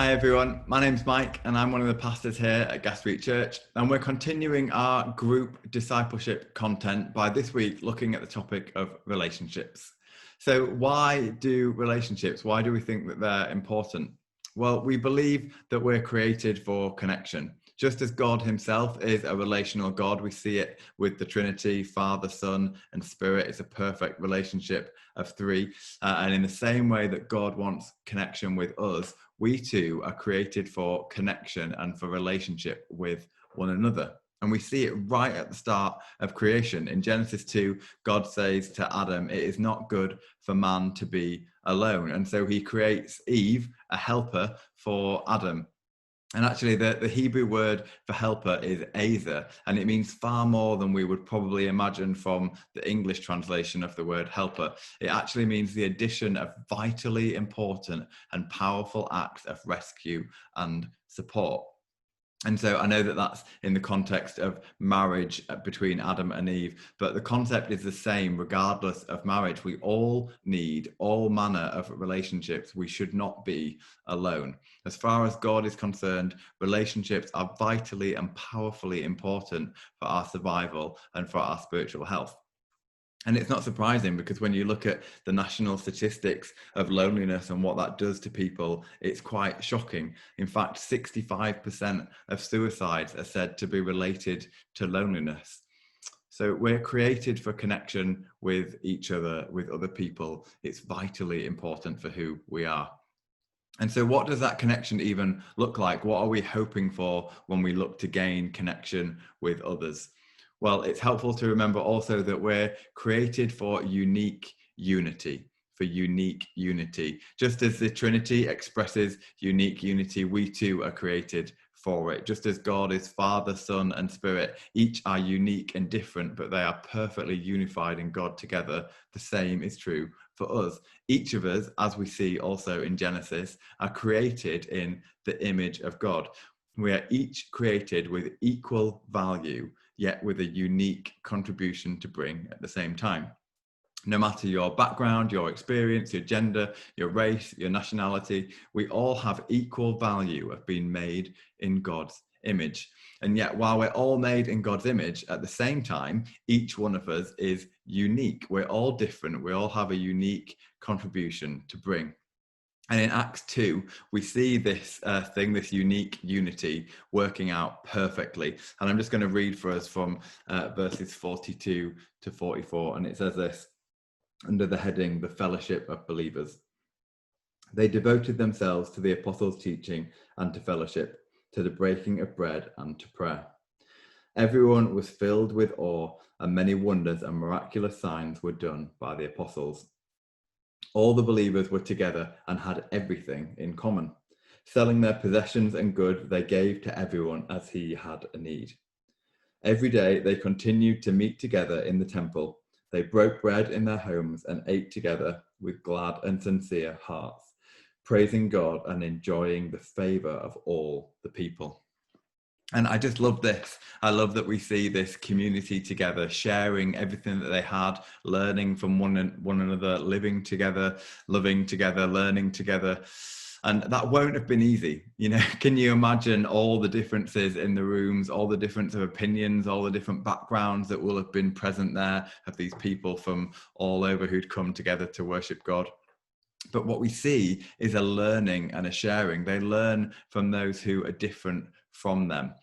Hi everyone, my name's Mike and I'm one of the pastors here at Gaspeak Church, and we're continuing our group discipleship content by this week looking at the topic of relationships. So why do relationships, why do we think that they're important? Well, we believe that we're created for connection. Just as God himself is a relational God, we see it with the Trinity, Father, Son, and Spirit. It's a perfect relationship of three. And in the same way that God wants connection with us, we too are created for connection and for relationship with one another. And we see it right at the start of creation. In Genesis 2, God says to Adam, it is not good for man to be alone. And so he creates Eve, a helper for Adam. And actually, the Hebrew word for helper is Azer, and it means far more than we would probably imagine from the English translation of the word helper. It actually means the addition of vitally important and powerful acts of rescue and support. And so I know that that's in the context of marriage between Adam and Eve, but the concept is the same regardless of marriage. We all need all manner of relationships. We should not be alone. As far as God is concerned, relationships are vitally and powerfully important for our survival and for our spiritual health. And it's not surprising, because when you look at the national statistics of loneliness and what that does to people, it's quite shocking. In fact, 65% of suicides are said to be related to loneliness. So we're created for connection with each other, with other people. It's vitally important for who we are. And so what does that connection even look like? What are we hoping for when we look to gain connection with others? Well, it's helpful to remember also that we're created for unique unity. Just as the Trinity expresses unique unity, we too are created for it. Just as God is Father, Son, and Spirit, each are unique and different, but they are perfectly unified in God together. The same is true for us. Each of us, as we see also in Genesis, are created in the image of God. We are each created with equal value, yet with a unique contribution to bring at the same time. No matter your background, your experience, your gender, your race, your nationality, we all have equal value of being made in God's image. And yet, while we're all made in God's image, at the same time, each one of us is unique. We're all different. We all have a unique contribution to bring. And in Acts 2, we see this this unique unity working out perfectly. And I'm just going to read for us from verses 42 to 44. And it says this, under the heading, the fellowship of believers. They devoted themselves to the apostles' teaching and to fellowship, to the breaking of bread and to prayer. Everyone was filled with awe, and many wonders and miraculous signs were done by the apostles. All the believers were together and had everything in common. Selling their possessions and goods, they gave to everyone as he had a need. Every day they continued to meet together in the temple. They broke bread in their homes and ate together with glad and sincere hearts, praising God and enjoying the favor of all the people. And I just love this. I love that we see this community together, sharing everything that they had, learning from one another, living together, loving together, learning together. And that won't have been easy. You know, can you imagine all the differences in the rooms, all the difference of opinions, all the different backgrounds that will have been present there of these people from all over who'd come together to worship God? But what we see is a learning and a sharing. They learn from those who are different from them.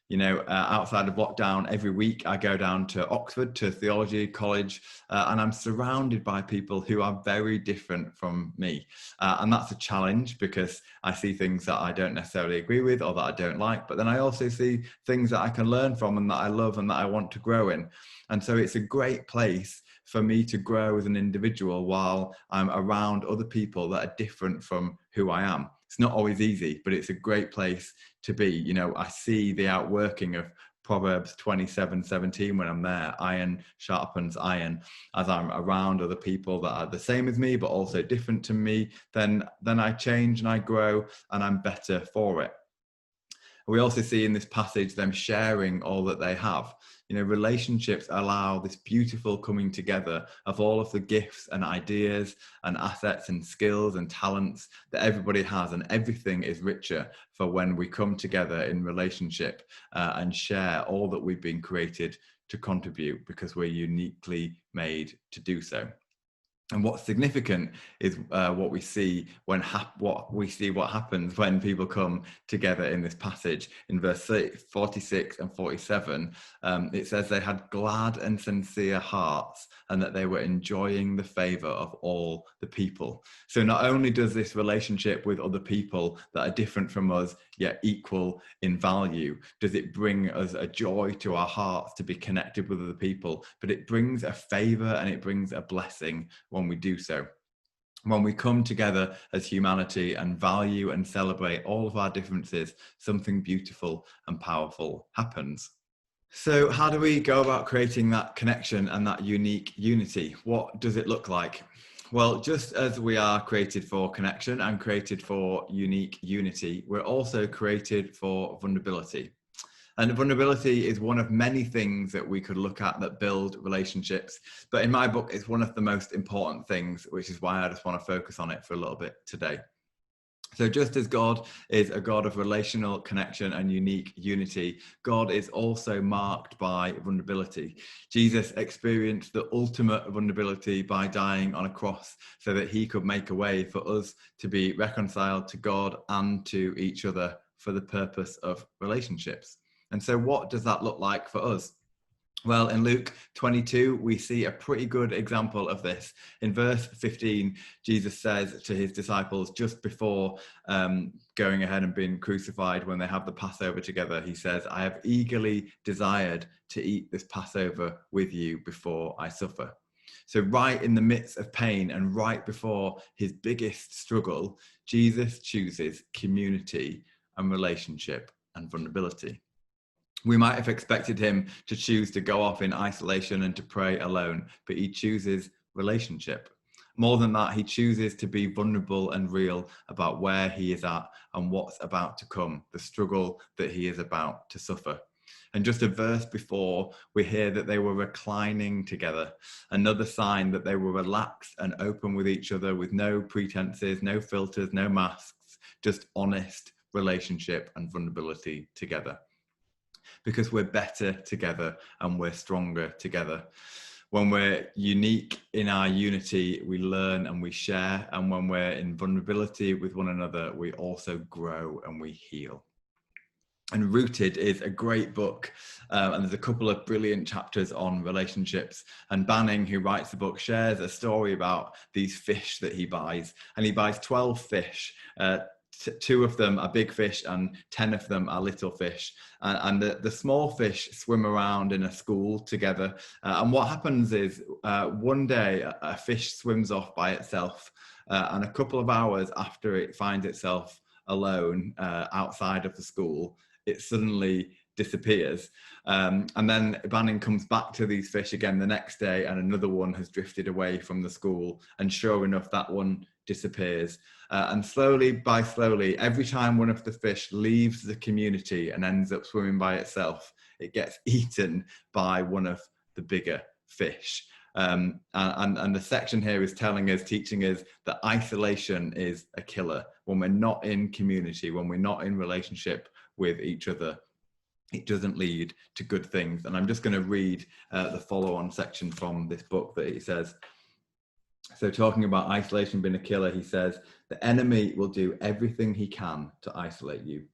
You know, outside of lockdown, every week I go down to Oxford, to theology college, and I'm surrounded by people who are very different from me. And that's a challenge, because I see things that I don't necessarily agree with or that I don't like, but then I also see things that I can learn from and that I love and that I want to grow in. And so it's a great place for me to grow as an individual while I'm around other people that are different from who I am. It's not always easy, but it's a great place to be. You know, I see the outworking of Proverbs 27:17 when I'm there. Iron sharpens iron. As I'm around other people that are the same as me, but also different to me, then I change and I grow and I'm better for it. We also see in this passage them sharing all that they have. You know, relationships allow this beautiful coming together of all of the gifts and ideas and assets and skills and talents that everybody has, and everything is richer for when we come together in relationship and share all that we've been created to contribute, because we're uniquely made to do so. And what's significant is what we see what happens when people come together in this passage. In verse 46 and 47, it says they had glad and sincere hearts, and that they were enjoying the favor of all the people. So not only does this relationship with other people that are different from us, yet equal in value, does it bring us a joy to our hearts to be connected with other people, but it brings a favor and it brings a blessing when we do so. When we come together as humanity and value and celebrate all of our differences, something beautiful and powerful happens. So how do we go about creating that connection and that unique unity? What does it look like? Well, just as we are created for connection and created for unique unity, we're also created for vulnerability. And vulnerability is one of many things that we could look at that build relationships. But in my book, it's one of the most important things, which is why I just want to focus on it for a little bit today. So just as God is a God of relational connection and unique unity, God is also marked by vulnerability. Jesus experienced the ultimate vulnerability by dying on a cross so that he could make a way for us to be reconciled to God and to each other for the purpose of relationships. And so what does that look like for us? Well, in Luke 22, we see a pretty good example of this. In verse 15, Jesus says to his disciples just before going ahead and being crucified, when they have the Passover together, he says, "I have eagerly desired to eat this Passover with you before I suffer." So right in the midst of pain and right before his biggest struggle, Jesus chooses community and relationship and vulnerability. We might have expected him to choose to go off in isolation and to pray alone, but he chooses relationship. More than that, he chooses to be vulnerable and real about where he is at and what's about to come, the struggle that he is about to suffer. And just a verse before, we hear that they were reclining together, another sign that they were relaxed and open with each other, with no pretenses, no filters, no masks, just honest relationship and vulnerability together. Because we're better together and we're stronger together. When we're unique in our unity, we learn and we share. And when we're in vulnerability with one another, we also grow and we heal. And Rooted is a great book, and there's a couple of brilliant chapters on relationships. And Banning, who writes the book, shares a story about these fish that he buys. And he buys 12 fish. 2 of them are big fish and 10 of them are little fish. And the small fish swim around in a school together. And what happens is one day a fish swims off by itself. And a couple of hours after it finds itself alone outside of the school, it suddenly disappears. And then Banning comes back to these fish again the next day, and another one has drifted away from the school. And sure enough, that one disappears. And slowly, every time one of the fish leaves the community and ends up swimming by itself, it gets eaten by one of the bigger fish. And the section here is teaching us that isolation is a killer. When we're not in community, when we're not in relationship with each other, it doesn't lead to good things. And I'm just going to read the follow-on section from this book that he says. So talking about isolation being a killer, he says, "The enemy will do everything he can to isolate you.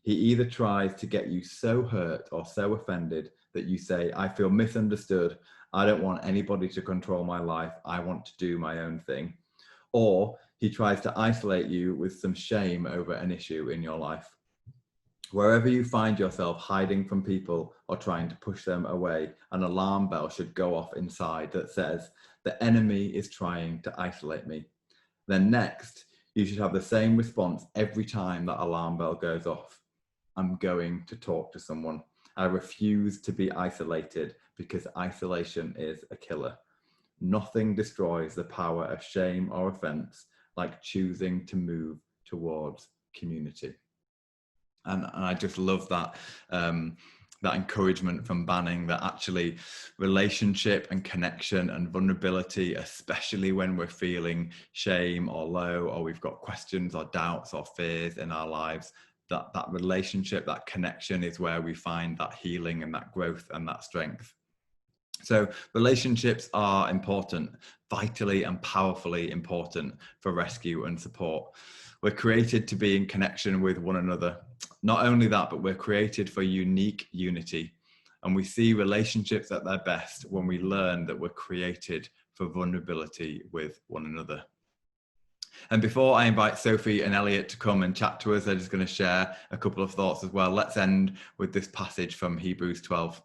He either tries to get you so hurt or so offended that you say, 'I feel misunderstood. I don't want anybody to control my life. I want to do my own thing.' Or he tries to isolate you with some shame over an issue in your life. Wherever you find yourself hiding from people or trying to push them away, an alarm bell should go off inside that says, 'The enemy is trying to isolate me.' Then next, you should have the same response every time that alarm bell goes off. 'I'm going to talk to someone. I refuse to be isolated because isolation is a killer. Nothing destroys the power of shame or offense like choosing to move towards community.'" And I just love that, that encouragement from Banning, that actually relationship and connection and vulnerability, especially when we're feeling shame or low, or we've got questions or doubts or fears in our lives, that relationship, that connection is where we find that healing and that growth and that strength. So relationships are important, vitally and powerfully important for rescue and support. We're created to be in connection with one another. Not only that, but we're created for unique unity. And we see relationships at their best when we learn that we're created for vulnerability with one another. And before I invite Sophie and Elliot to come and chat to us, they're just going to share a couple of thoughts as well. Let's end with this passage from Hebrews 12.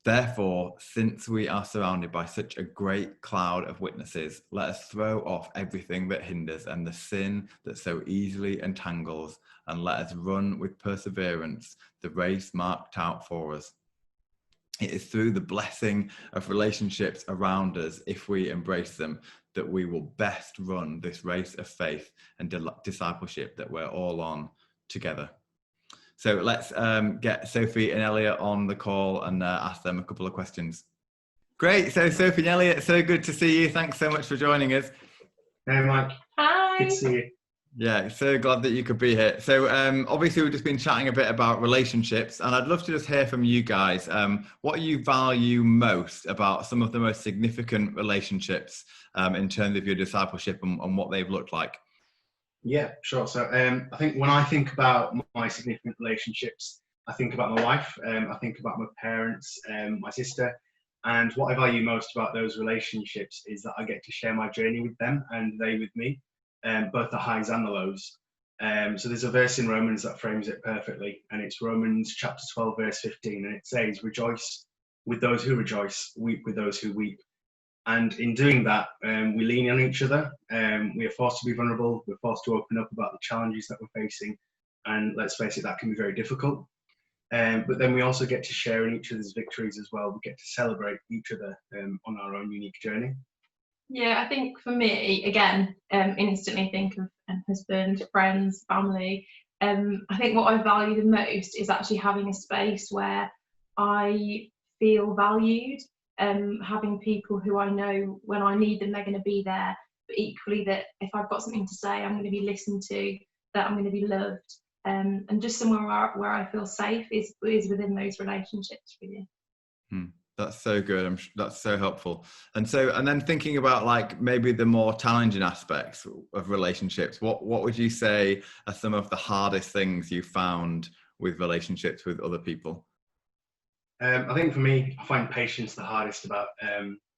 Therefore, since we are surrounded by such a great cloud of witnesses, let us throw off everything that hinders and the sin that so easily entangles, and let us run with perseverance the race marked out for us. It is through the blessing of relationships around us, if we embrace them, that we will best run this race of faith and discipleship that we're all on together. So let's get Sophie and Elliot on the call and ask them a couple of questions. Great. So Sophie and Elliot, so good to see you. Thanks so much for joining us. Hey, Mike. Hi. Good to see you. Yeah, so glad that you could be here. So obviously we've just been chatting a bit about relationships, and I'd love to just hear from you guys. What you value most about some of the most significant relationships in terms of your discipleship and what they've looked like? Yeah, sure. So I think when I think about my significant relationships, I think about my wife, I think about my parents, my sister, and what I value most about those relationships is that I get to share my journey with them and they with me, both the highs and the lows. So there's a verse in Romans that frames it perfectly, and it's Romans chapter 12, verse 15, and it says, "Rejoice with those who rejoice, weep with those who weep." And in doing that, we lean on each other. We are forced to be vulnerable. We're forced to open up about the challenges that we're facing. And let's face it, that can be very difficult. But then we also get to share in each other's victories as well. We get to celebrate each other on our own unique journey. Yeah, I think for me, again, instantly think of husband, friends, family. I think what I value the most is actually having a space where I feel valued. Having people who I know when I need them, they're going to be there, but equally that if I've got something to say, I'm going to be listened to, that I'm going to be loved, and just somewhere where I feel safe is within those relationships, really. That's so good. That's so helpful. And then thinking about like maybe the more challenging aspects of relationships, what would you say are some of the hardest things you found with relationships with other people? I think for me, I find patience the hardest about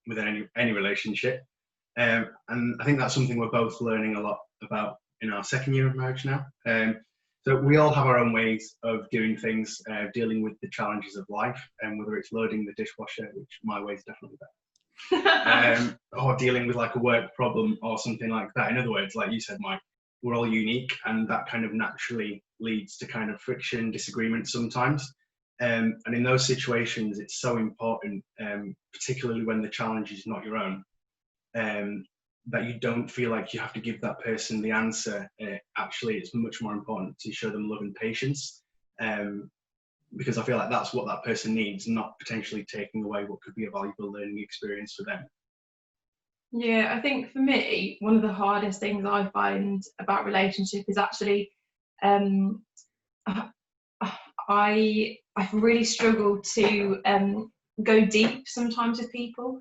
within any relationship, and I think that's something we're both learning a lot about in our second year of marriage now. So we all have our own ways of doing things, dealing with the challenges of life, and whether it's loading the dishwasher, which my way is definitely better, or dealing with like a work problem or something like that. In other words, like you said, Mike, we're all unique, and that kind of naturally leads to kind of friction, disagreement sometimes. And in those situations, it's so important, particularly when the challenge is not your own, that you don't feel like you have to give that person the answer. Actually, it's much more important to show them love and patience, because I feel like that's what that person needs, not potentially taking away what could be a valuable learning experience for them. Yeah, I think for me, one of the hardest things I find about relationship is actually I've really struggled to go deep sometimes with people.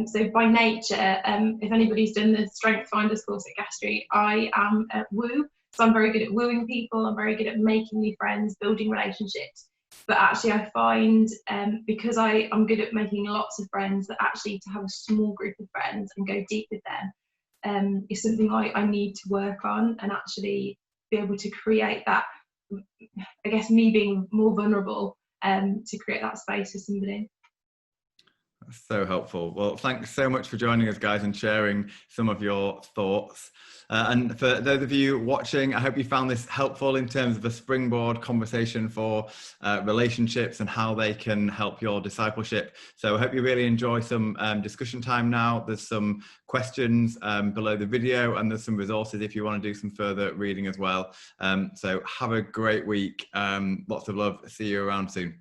So by nature, if anybody's done the Strength Finders course at Gas Street, I am at woo. So I'm very good at wooing people. I'm very good at making new friends, building relationships. But actually I find because I'm good at making lots of friends, that actually to have a small group of friends and go deep with them is something I need to work on, and actually be able to create that, I guess me being more vulnerable to create that space for somebody. So helpful. Well, thanks so much for joining us, guys, and sharing some of your thoughts. And for those of you watching, I hope you found this helpful in terms of a springboard conversation for relationships and how they can help your discipleship. So I hope you really enjoy some discussion time now. There's some questions below the video, and there's some resources if you want to do some further reading as well. So have a great week. Lots of love. See you around soon.